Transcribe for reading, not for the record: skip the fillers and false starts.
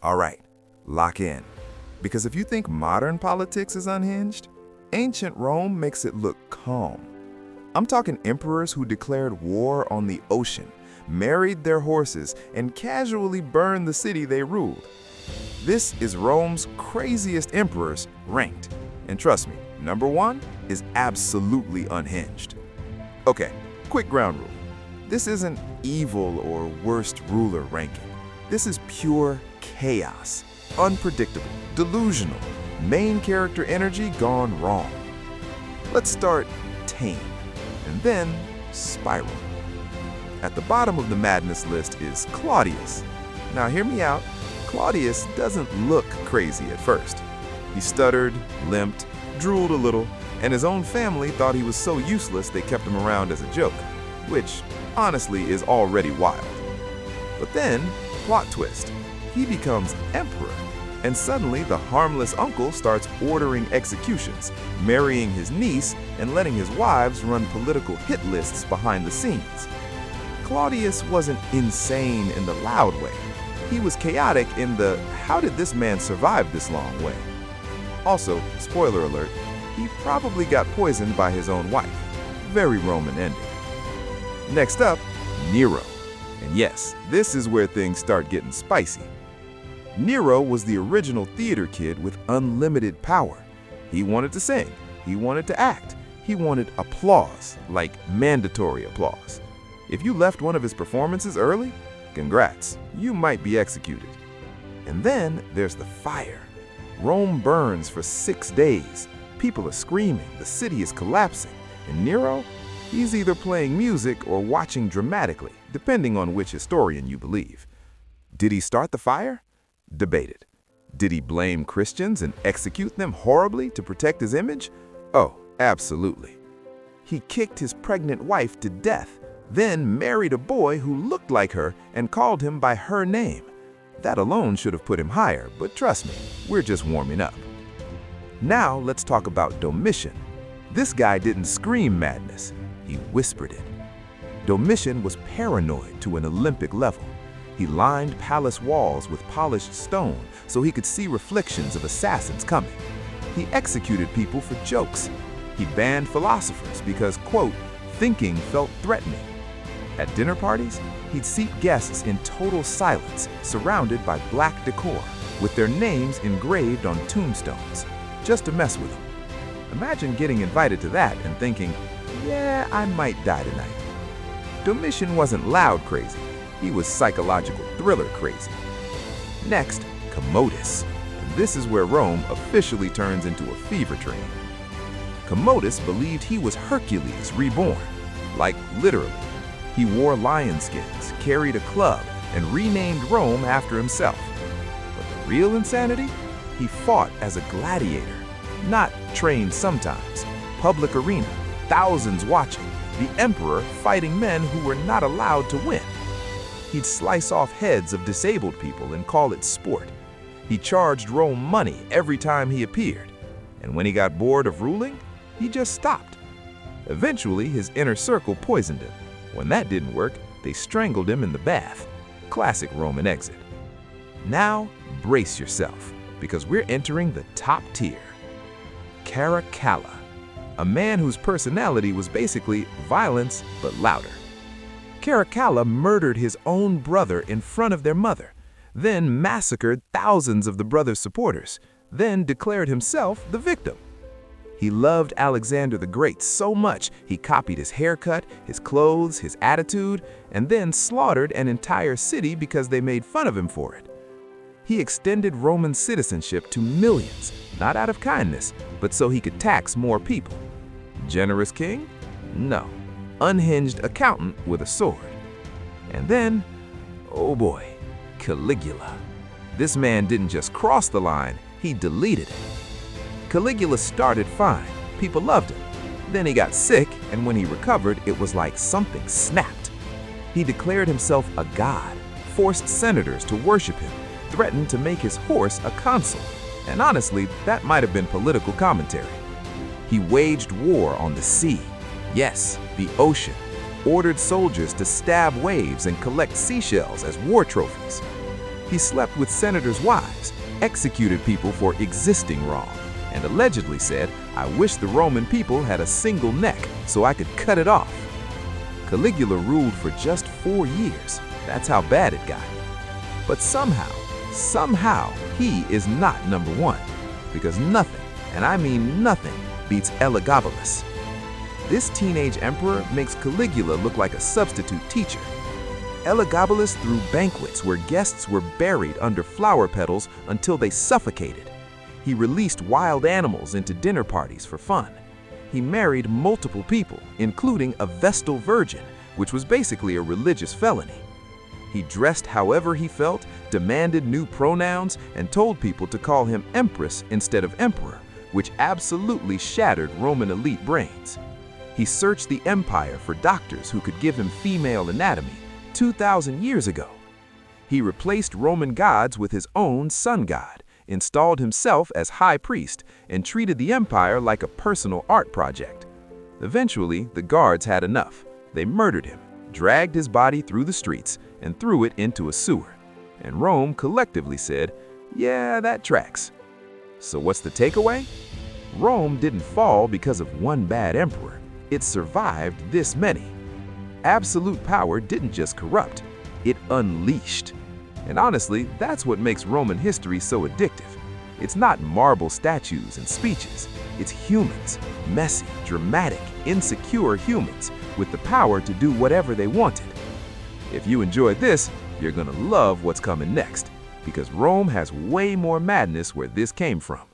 All right, lock in. Because if you think modern politics is unhinged, ancient Rome makes it look calm. I'm talking emperors who declared war on the ocean, married their horses, and casually burned the city they ruled. This is Rome's craziest emperors ranked. And trust me, number one is absolutely unhinged. Okay, quick ground rule. This isn't evil or worst ruler ranking. This is pure chaos, unpredictable, delusional, main character energy gone wrong. Let's start tame, and then spiral. At the bottom of the madness list is Claudius. Now hear me out, Claudius doesn't look crazy at first. He stuttered, limped, drooled a little, and his own family thought he was so useless they kept him around as a joke, which honestly is already wild. But then, plot twist, he becomes emperor, and suddenly the harmless uncle starts ordering executions, marrying his niece, and letting his wives run political hit lists behind the scenes. Claudius wasn't insane in the loud way. He was chaotic in the how did this man survive this long way. Also, spoiler alert, he probably got poisoned by his own wife. Very Roman ending. Next up, Nero. And yes, this is where things start getting spicy. Nero was the original theater kid with unlimited power. He wanted to sing, he wanted to act, he wanted applause, like mandatory applause. If you left one of his performances early, congrats, you might be executed. And then there's the fire. Rome burns for 6 days. People are screaming, the city is collapsing, and Nero, he's either playing music or watching dramatically, depending on which historian you believe. Did he start the fire? Debated. Did he blame Christians and execute them horribly to protect his image? Oh, absolutely. He kicked his pregnant wife to death, then married a boy who looked like her and called him by her name. That alone should have put him higher, but trust me, we're just warming up. Now let's talk about Domitian. This guy didn't scream madness, he whispered it. Domitian was paranoid to an Olympic level. He lined palace walls with polished stone so he could see reflections of assassins coming. He executed people for jokes. He banned philosophers because, quote, thinking felt threatening. At dinner parties, he'd seat guests in total silence, surrounded by black decor, with their names engraved on tombstones, just to mess with them. Imagine getting invited to that and thinking, yeah, I might die tonight. Domitian wasn't loud crazy, he was psychological thriller crazy. Next, Commodus. And this is where Rome officially turns into a fever dream. Commodus believed he was Hercules reborn, like literally. He wore lion skins, carried a club, and renamed Rome after himself. But the real insanity? He fought as a gladiator, not trained sometimes. Public arena, thousands watching, the emperor fighting men who were not allowed to win. He'd slice off heads of disabled people and call it sport. He charged Rome money every time he appeared. And when he got bored of ruling, he just stopped. Eventually, his inner circle poisoned him. When that didn't work, they strangled him in the bath. Classic Roman exit. Now, brace yourself, because we're entering the top tier. Caligula, a man whose personality was basically violence but louder. Caligula murdered his own brother in front of their mother, then massacred thousands of the brother's supporters, then declared himself the victim. He loved Alexander the Great so much he copied his haircut, his clothes, his attitude, and then slaughtered an entire city because they made fun of him for it. He extended Roman citizenship to millions, not out of kindness, but so he could tax more people. Generous king? No. Unhinged accountant with a sword. And then, oh boy, Caligula. This man didn't just cross the line, he deleted it. Caligula started fine, people loved him. Then he got sick, and when he recovered, it was like something snapped. He declared himself a god, forced senators to worship him, threatened to make his horse a consul, and honestly, that might have been political commentary. He waged war on the sea, yes, the ocean, ordered soldiers to stab waves and collect seashells as war trophies. He slept with senators' wives, executed people for existing wrong, and allegedly said, "I wish the Roman people had a single neck so I could cut it off." Caligula ruled for just 4 years. That's how bad it got. But somehow, he is not number one, because nothing, and I mean nothing, beats Elagabalus. This teenage emperor makes Caligula look like a substitute teacher. Elagabalus threw banquets where guests were buried under flower petals until they suffocated. He released wild animals into dinner parties for fun. He married multiple people, including a Vestal virgin, which was basically a religious felony. He dressed however he felt, demanded new pronouns, and told people to call him empress instead of emperor, which absolutely shattered Roman elite brains. He searched the empire for doctors who could give him female anatomy 2,000 years ago. He replaced Roman gods with his own sun god, installed himself as high priest, and treated the empire like a personal art project. Eventually, the guards had enough. They murdered him, dragged his body through the streets, and threw it into a sewer. And Rome collectively said, "Yeah, that tracks." So what's the takeaway? Rome didn't fall because of one bad emperor. It survived this many. Absolute power didn't just corrupt, it unleashed. And honestly, that's what makes Roman history so addictive. It's not marble statues and speeches. It's humans, messy, dramatic, insecure humans with the power to do whatever they wanted. If you enjoyed this, you're gonna love what's coming next, because Rome has way more madness where this came from.